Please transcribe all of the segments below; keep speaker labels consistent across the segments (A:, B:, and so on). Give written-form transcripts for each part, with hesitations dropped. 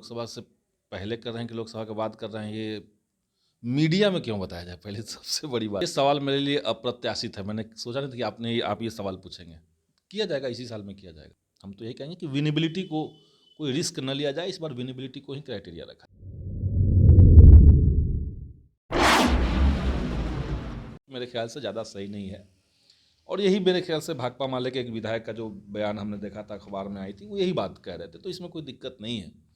A: लोकसभा से पहले कर रहे हैं कि लोकसभा के बाद कर रहे हैं, ये मीडिया में क्यों बताया जाए? पहले सबसे बड़ी बात, ये सवाल मेरे लिए अप्रत्याशित है। मैंने सोचा नहीं था कि आप ये सवाल पूछेंगे। किया जाएगा, इसी साल में किया जाएगा। हम तो यही कहेंगे कि विनेबिलिटी को कोई रिस्क न लिया जाए, इस बार विनेबिलिटी को ही क्राइटेरिया रखा। मेरे ख्याल से ज़्यादा सही नहीं है, और यही मेरे ख्याल से भाकपा माले के एक विधायक का जो बयान हमने देखा था, अखबार में आई थी, वो यही बात कह रहे थे, तो इसमें कोई दिक्कत नहीं है।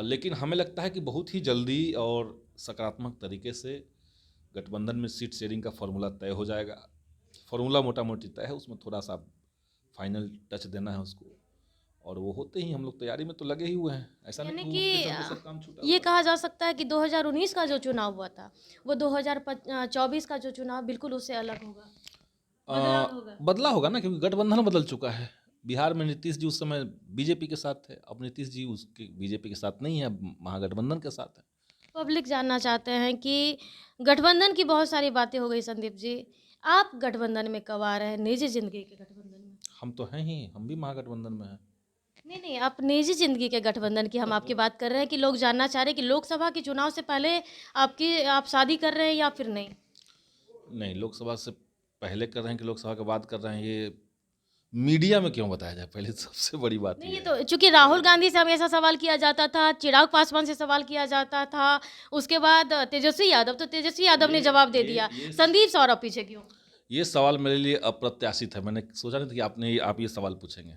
A: लेकिन हमें लगता है कि बहुत ही जल्दी और सकारात्मक तरीके से गठबंधन में सीट शेयरिंग का फॉर्मूला तय हो जाएगा। फॉर्मूला मोटा मोटी तय है, उसमें थोड़ा सा फाइनल टच देना है उसको, और वो होते ही हम लोग तैयारी में तो लगे ही हुए हैं। ऐसा नहीं
B: यानी
A: कि उनके चलते
B: कि
A: सब काम छूटा
B: ये
A: हुआ है।
B: कहा जा सकता है कि 2019 का जो चुनाव हुआ था वो 2024 का जो चुनाव बिल्कुल उससे अलग होगा, बदलाव होगा।
A: बदला होगा ना, क्योंकि गठबंधन बदल चुका है। बिहार में नीतीश जी उस समय बीजेपी के साथ थे, अब नीतीश जी उसके बीजेपी के साथ नहीं है, अब महागठबंधन के साथ है।
B: पब्लिक जानना चाहते हैं कि गठबंधन की बहुत सारी बातें हो गई। संदीप जी, आप गठबंधन में कब आ रहे हैं, निजी जिंदगी के गठबंधन में?
A: हम तो हैं ही, हम भी महागठबंधन में हैं।
B: नहीं नहीं, आप निजी जिंदगी के गठबंधन की हम आपकी बात कर रहे हैं कि लोग जानना चाह रहे हैं कि लोकसभा के चुनाव से पहले आप शादी कर रहे हैं या फिर नहीं?
A: नहीं, लोकसभा से पहले कर रहे हैं कि लोकसभा के बाद कर रहे हैं, ये मीडिया में क्यों बताया जाए? पहले सबसे बड़ी बात
B: नहीं,
A: ये
B: ये
A: है।
B: तो चूंकि राहुल गांधी से हमेशा सवाल किया जाता था, चिराग पासवान से सवाल किया जाता था, उसके बाद तेजस्वी यादव, तो तेजस्वी यादव ने जवाब दे दिया। संदीप सौरभ पीछे क्यों?
A: ये सवाल मेरे लिए अप्रत्याशित है। मैंने सोचा नहीं था कि आप ये सवाल पूछेंगे।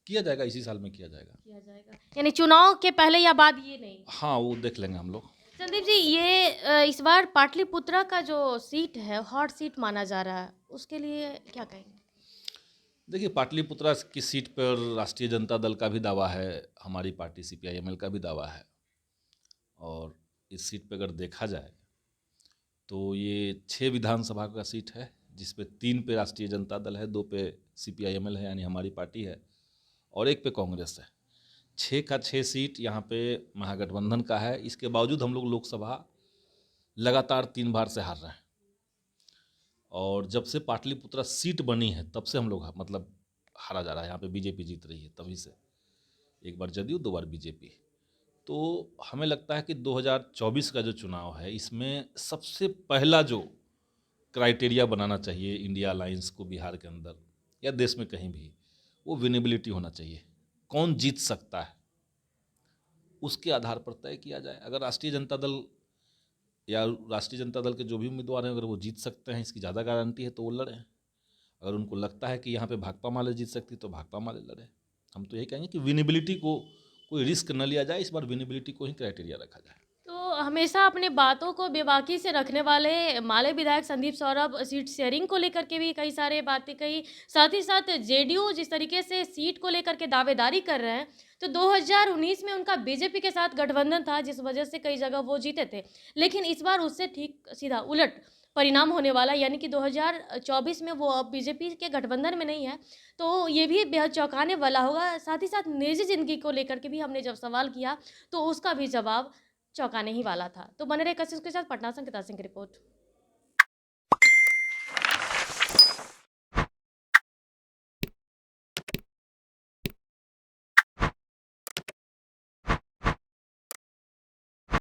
A: किया जाएगा, इसी साल में किया जाएगा।
B: किया जाएगा यानी चुनाव के पहले या बाद, ये नहीं?
A: हाँ, वो देख लेंगे हम लोग।
B: संदीप जी, ये इस बार पाटलिपुत्रा का जो सीट है, हॉट सीट माना जा रहा है, उसके लिए क्या कहेंगे?
A: देखिए, पाटलिपुत्रा की सीट पर राष्ट्रीय जनता दल का भी दावा है, हमारी पार्टी सीपीआईएमएल का भी दावा है, और इस सीट पर अगर देखा जाए तो ये 6 विधानसभा का सीट है, जिसपे 3 पे राष्ट्रीय जनता दल है, 2 पे सीपीआईएमएल है यानी हमारी पार्टी है, और 1 पे कांग्रेस है। 6 का 6 सीट यहाँ पे महागठबंधन का है। इसके बावजूद हम लोग लोकसभा लगातार 3 बार से हार रहे हैं, और जब से पाटलिपुत्रा सीट बनी है तब से हम लोग मतलब हारा जा रहा है। यहाँ पे बीजेपी जीत रही है तभी से, एक बार जदयू, 2 बार बीजेपी। तो हमें लगता है कि 2024 का जो चुनाव है, इसमें सबसे पहला जो क्राइटेरिया बनाना चाहिए इंडिया अलायंस को बिहार के अंदर या देश में कहीं भी, वो विनेबिलिटी होना चाहिए। कौन जीत सकता है, उसके आधार पर तय किया जाए। अगर राष्ट्रीय जनता दल या राष्ट्रीय जनता दल के जो भी उम्मीदवार हैं, अगर वो जीत सकते हैं, इसकी ज़्यादा गारंटी है, तो वो लड़ें। अगर उनको लगता है कि यहाँ पे भाकपा माले जीत सकती, तो भाकपा माले लड़े। हम तो यही कहेंगे कि विनेबिलिटी को कोई रिस्क न लिया जाए, इस बार विनेबिलिटी को ही क्राइटेरिया रखा जाए।
B: तो हमेशा अपने बातों को बेबाकी से रखने वाले माले विधायक संदीप सौरभ सीट शेयरिंग को लेकर के भी कई सारे बातें कही। साथ ही साथ जेडीयू जिस तरीके से सीट को लेकर के दावेदारी कर रहे हैं, तो 2019 में उनका बीजेपी के साथ गठबंधन था, जिस वजह से कई जगह वो जीते थे। लेकिन इस बार उससे ठीक सीधा उलट परिणाम होने वाला, यानी कि 2024 में वो अब बीजेपी के गठबंधन में नहीं है। तो ये भी बेहद चौंकाने वाला होगा। साथ ही साथ निजी जिंदगी को लेकर के भी हमने जब सवाल किया, तो उसका भी जवाब चौंकाने ही वाला था। तो बने रहे कशिश के साथ। पटना से अंकिता सिंह की रिपोर्ट।